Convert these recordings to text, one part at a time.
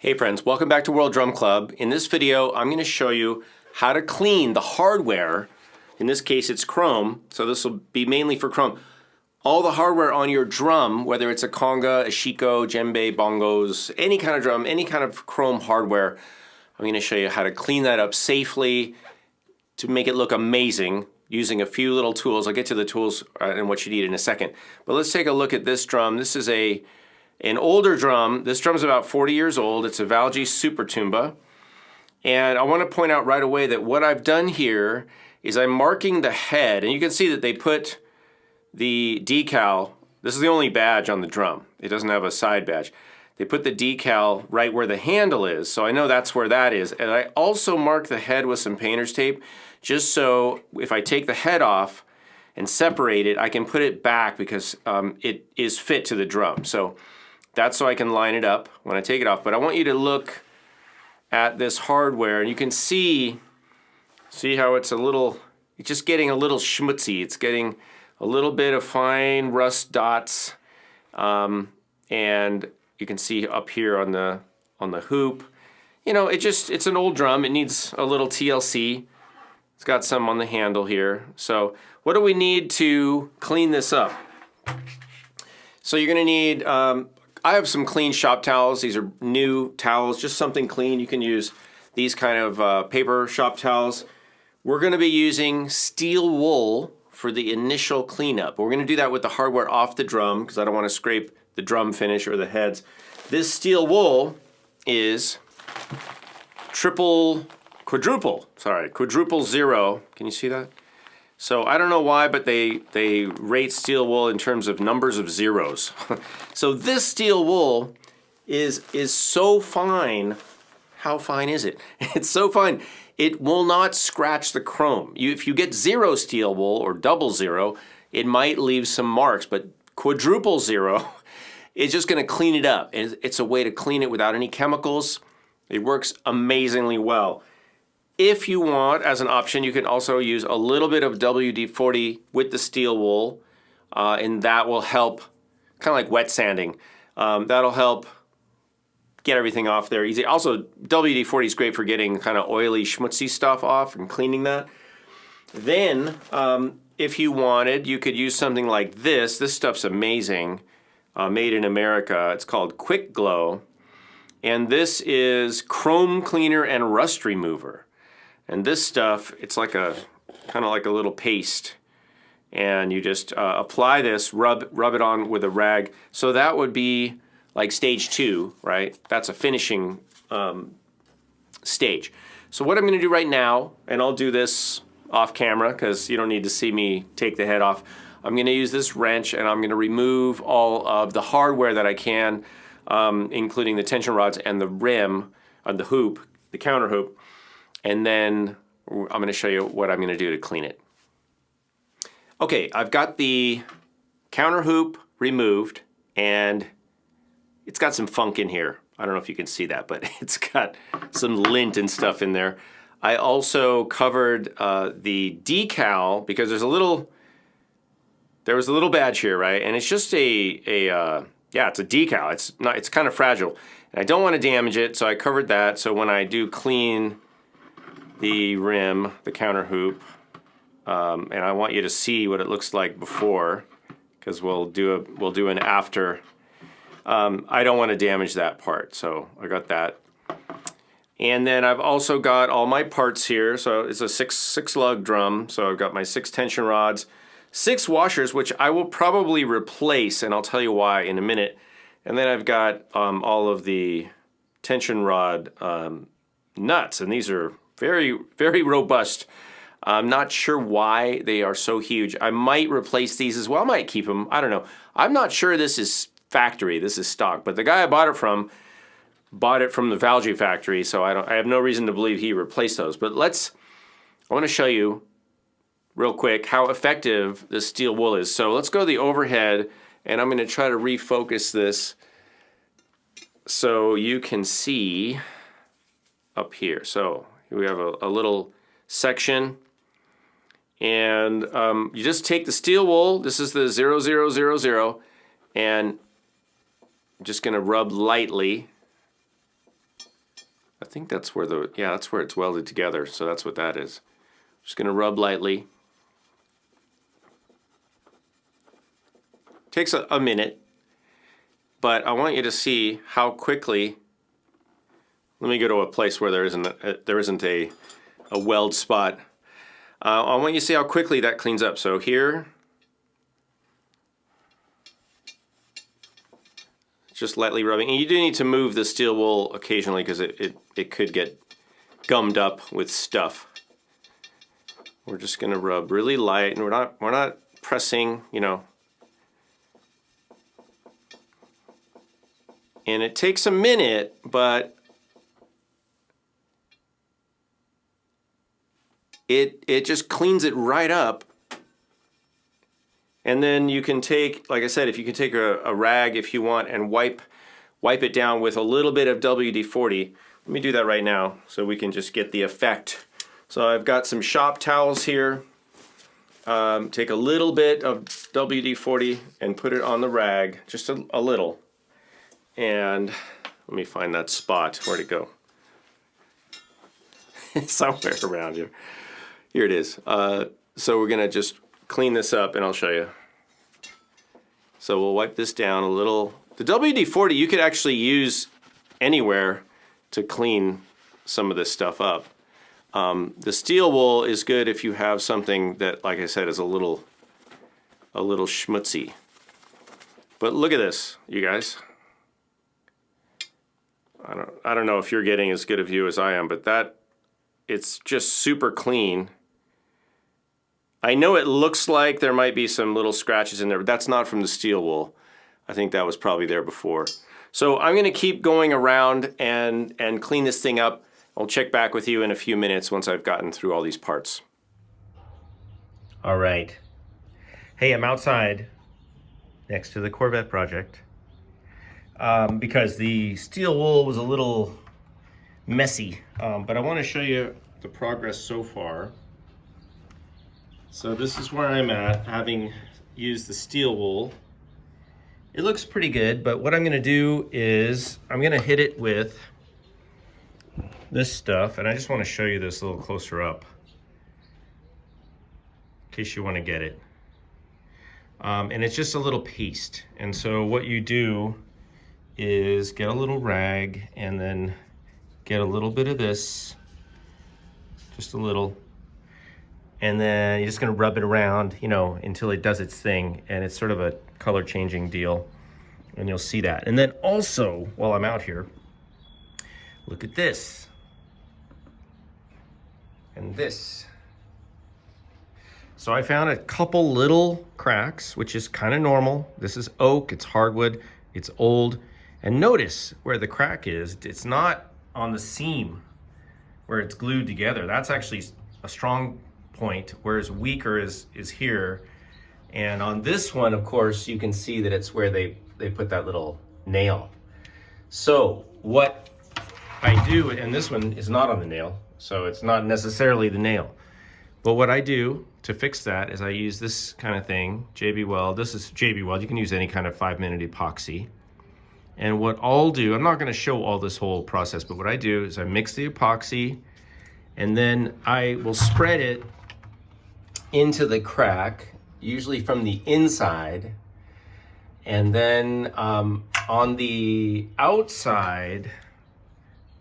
Hey friends, welcome back to World Drum Club. In this video, I'm going to show you how to clean the hardware. In this case, it's chrome, so this will be mainly for chrome. All the hardware on your drum, whether it's a conga, a shiko, djembe, bongos, any kind of drum, any kind of chrome hardware, I'm going to show you how to clean that up safely to make it look amazing using a few little tools. I'll get to the tools and what you need in a second. But let's take a look at this drum. This is an older drum. This drum's about 40 years old. It's a Valgi Super Tumba. And I want to point out right away that what I've done here is I'm marking the head, and you can see that they put the decal, this is the only badge on the drum. It doesn't have a side badge. They put the decal right where the handle is, so I know that's where that is. And I also mark the head with some painter's tape, just so if I take the head off and separate it, I can put it back because it is fit to the drum. So that's so I can line it up when I take it off. But I want you to look at this hardware, and you can see how it's just getting a little schmutzy. It's getting a little bit of fine rust dots, and you can see up here on the hoop. You know, it's an old drum. It needs a little TLC. It's got some on the handle here. So what do we need to clean this up? So you're gonna need, I have some clean shop towels. These are new towels, just something clean. You can use these kind of paper shop towels. We're gonna be using steel wool for the initial cleanup. We're gonna do that with the hardware off the drum because I don't wanna scrape the drum finish or the heads. This steel wool is quadruple zero. Can you see that? So I don't know why, but they rate steel wool in terms of numbers of zeros. So this steel wool is so fine. How fine is it? It's so fine. It will not scratch the chrome. If you get zero steel wool or double zero, it might leave some marks, but quadruple zero is just gonna clean it up. And it's a way to clean it without any chemicals. It works amazingly well. If you want, as an option, you can also use a little bit of WD-40 with the steel wool, and that will help, kind of like wet sanding. That'll help get everything off there easy. Also, WD-40 is great for getting kind of oily, schmutzy stuff off and cleaning that. Then, if you wanted, you could use something like this. This stuff's amazing, made in America. It's called Quick Glow, and this is chrome cleaner and rust remover. And this stuff, it's like kind of like a little paste. And you just apply this, rub it on with a rag. So that would be like stage 2, right? That's a finishing stage. So what I'm gonna do right now, and I'll do this off camera because you don't need to see me take the head off. I'm gonna use this wrench and I'm gonna remove all of the hardware that I can, including the tension rods and the rim of the hoop, the counter hoop. And then I'm going to show you what I'm going to do to clean it. Okay, I've got the counter hoop removed, and it's got some funk in here. I don't know if you can see that, but it's got some lint and stuff in there. I also covered the decal because there was a little badge here, right? And it's just yeah, it's a decal. It's kind of fragile. And I don't want to damage it, so I covered that. So when I do clean the rim, the counter hoop, and I want you to see what it looks like before, because we'll do an after. I don't want to damage that part, so I got that. And then I've also got all my parts here. So it's a six lug drum. So I've got my 6 tension rods, 6 washers, which I will probably replace, and I'll tell you why in a minute. And then I've got all of the tension rod nuts, and these are very, very robust. I'm not sure why they are so huge. I might replace these as well. I might keep them. I don't know. I'm not sure this is factory. This is stock. But the guy I bought it from the Valgi factory, so I have no reason to believe he replaced those. But I want to show you real quick how effective this steel wool is. So let's go to the overhead, and I'm going to try to refocus this so you can see up here. So we have a little section, and you just take the steel wool. This is the 0000, and I'm just going to rub lightly I think that's where that's where it's welded together. So that's what that is. Just gonna rub lightly. Takes a minute, but I want you to see how quickly. Let me go to a place where there isn't a weld spot. I want you to see how quickly that cleans up. So here, just lightly rubbing. And you do need to move the steel wool occasionally because it could get gummed up with stuff. We're just gonna rub really light, and we're not pressing, you know. And it takes a minute, but it just cleans it right up. And then you can take, like I said, if you can take a rag if you want and wipe it down with a little bit of WD-40. Let me do that right now so we can just get the effect. So I've got some shop towels here. Take a little bit of WD-40 and put it on the rag, just a little. And let me find that spot. Where'd it go? It's somewhere around here. Here it is. So we're gonna just clean this up and I'll show you. So we'll wipe this down a little. The WD-40 you could actually use anywhere to clean some of this stuff up. The steel wool is good if you have something that, like I said, is a little schmutzy. But look at this, you guys. I don't know if you're getting as good a view as I am, but it's just super clean. I know it looks like there might be some little scratches in there, but that's not from the steel wool. I think that was probably there before. So I'm gonna keep going around and clean this thing up. I'll check back with you in a few minutes once I've gotten through all these parts. All right. Hey, I'm outside next to the Corvette project. Because the steel wool was a little messy, but I want to show you the progress so far. So this is where I'm at, having used the steel wool. It looks pretty good, but what I'm going to do is I'm going to hit it with this stuff, and I just want to show you this a little closer up in case you want to get it. And it's just a little paste, and so what you do is get a little rag and then get a little bit of this, just a little, and then you're just gonna rub it around, you know, until it does its thing, and it's sort of a color changing deal, and you'll see that. And then also, while I'm out here, look at this and this. So I found a couple little cracks, which is kind of normal. This is oak, it's hardwood, it's old. And notice where the crack is, it's not on the seam where it's glued together. That's actually a strong point, whereas weaker is here. And on this one, of course, you can see that it's where they put that little nail. So what I do, and this one is not on the nail, so it's not necessarily the nail. But what I do to fix that is I use this kind of thing, JB Weld. This is JB Weld. You can use any kind of 5-minute epoxy. And what I'll do, I'm not going to show all this whole process, but what I do is I mix the epoxy and then I will spread it into the crack, usually from the inside. And then on the outside,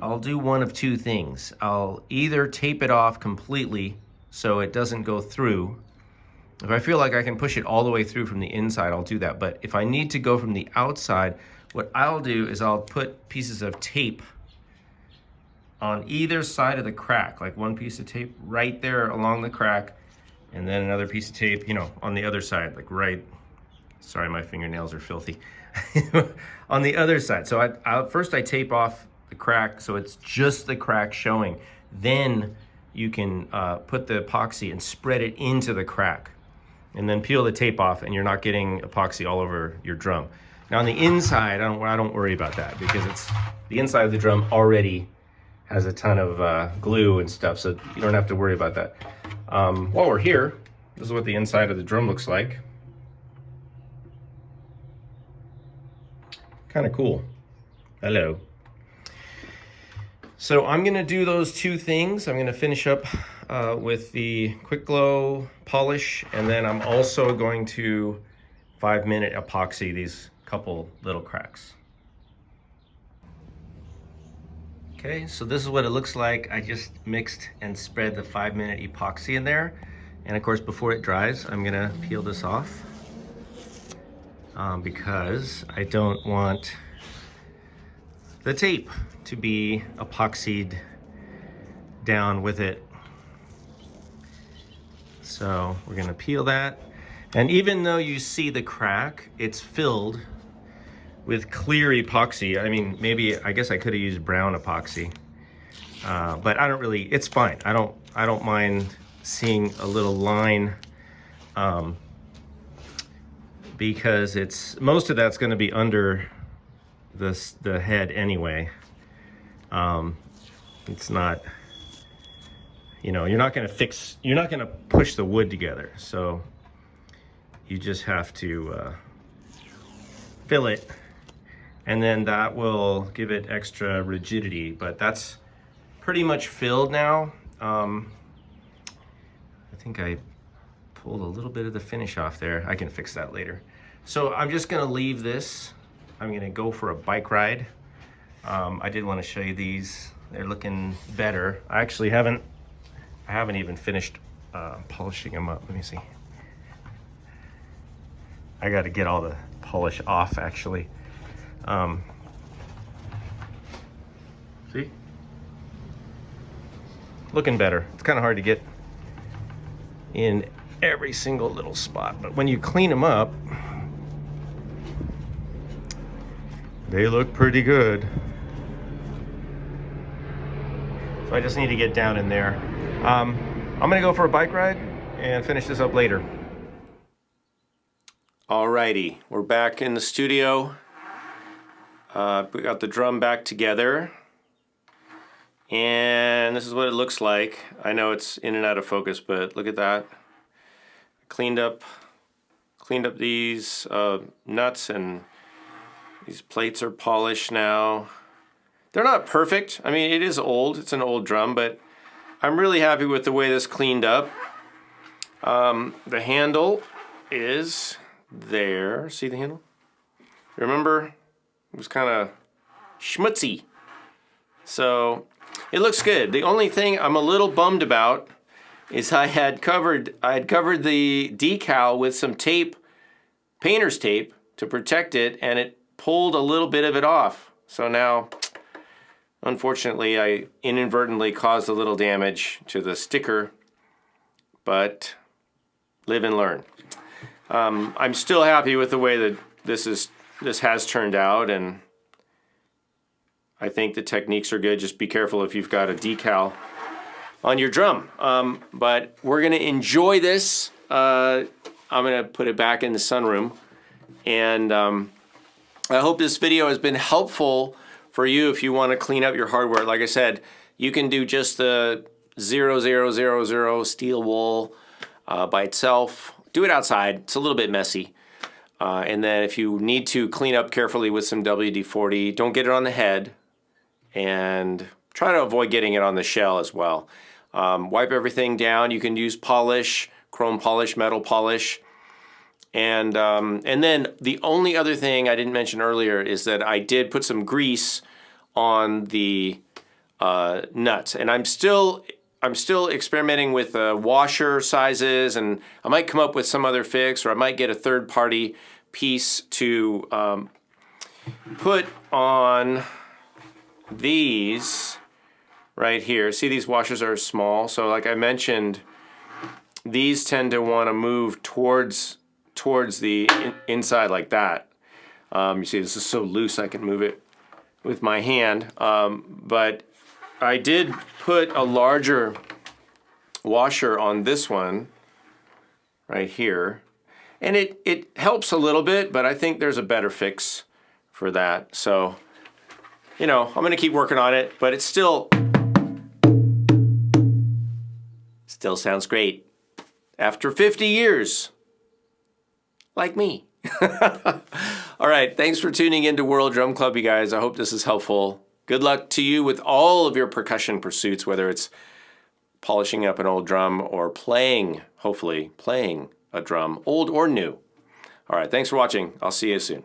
I'll do one of two things. I'll either tape it off completely so it doesn't go through. If I feel like I can push it all the way through from the inside, I'll do that. But if I need to go from the outside, what I'll do is I'll put pieces of tape on either side of the crack, like one piece of tape right there along the crack, and then another piece of tape, you know, on the other side, like right, sorry, my fingernails are filthy, on the other side. So first I tape off the crack so it's just the crack showing. Then you can put the epoxy and spread it into the crack, and then peel the tape off, and you're not getting epoxy all over your drum. Now on the inside, I don't worry about that because it's the inside of the drum already has a ton of glue and stuff, so you don't have to worry about that. While we're here, this is what the inside of the drum looks like. Kind of cool. Hello. So I'm gonna do those two things. I'm gonna finish up with the quick glow polish, and then I'm also going to 5-minute epoxy these couple little cracks. Okay, so this is what it looks like. I just mixed and spread the 5-minute epoxy in there. And of course, before it dries, I'm gonna peel this off because I don't want the tape to be epoxied down with it. So we're gonna peel that. And even though you see the crack, it's filled with clear epoxy. I mean, maybe, I guess I could have used brown epoxy, but I don't really, it's fine. I don't mind seeing a little line because most of that's gonna be under the head anyway. It's not, you're not gonna push the wood together. So you just have to fill it, and then that will give it extra rigidity. But that's pretty much filled now. I think I pulled a little bit of the finish off there. I can fix that later. So I'm just gonna leave this. I'm gonna go for a bike ride. I did want to show you these. They're looking better. I actually haven't even finished polishing them up. Let me see. I got to get all the polish off actually. See? Looking better. It's kind of hard to get in every single little spot, but when you clean them up, they look pretty good. So I just need to get down in there. I'm gonna go for a bike ride and finish this up later. Alrighty, we're back in the studio. We got the drum back together. And this is what it looks like. I know it's in and out of focus, but look at that. Cleaned up these nuts, and these plates are polished now. They're not perfect. I mean, it is old. It's an old drum, but I'm really happy with the way this cleaned up. The handle is there. See the handle? Remember? It was kind of schmutzy. So it looks good. The only thing I'm a little bummed about is I had covered the decal with some tape, painter's tape, to protect it, and it pulled a little bit of it off. So now, unfortunately, I inadvertently caused a little damage to the sticker, but live and learn. I'm still happy with the way that this has turned out, and I think the techniques are good. Just be careful if you've got a decal on your drum. But we're gonna enjoy this. I'm gonna put it back in the sunroom, and I hope this video has been helpful for you if you want to clean up your hardware. Like I said, you can do just the 0000 steel wool by itself. Do it outside. It's a little bit messy. And then if you need to clean up carefully with some WD-40, don't get it on the head, and try to avoid getting it on the shell as well. Wipe everything down. You can use polish, chrome polish, metal polish. And then the only other thing I didn't mention earlier is that I did put some grease on the nuts, and I'm still experimenting with washer sizes, and I might come up with some other fix, or I might get a third-party piece to put on these right here. See, these washers are small, so like I mentioned, these tend to want to move towards the inside like that. You see, this is so loose I can move it with my hand, but I did put a larger washer on this one right here, and it helps a little bit, but I think there's a better fix for that. So, I'm gonna keep working on it, but it still sounds great after 50 years, like me. All right, thanks for tuning into World Drum Club, you guys. I hope this is helpful. Good luck to you with all of your percussion pursuits, whether it's polishing up an old drum or playing, hopefully playing a drum, old or new. All right, thanks for watching. I'll see you soon.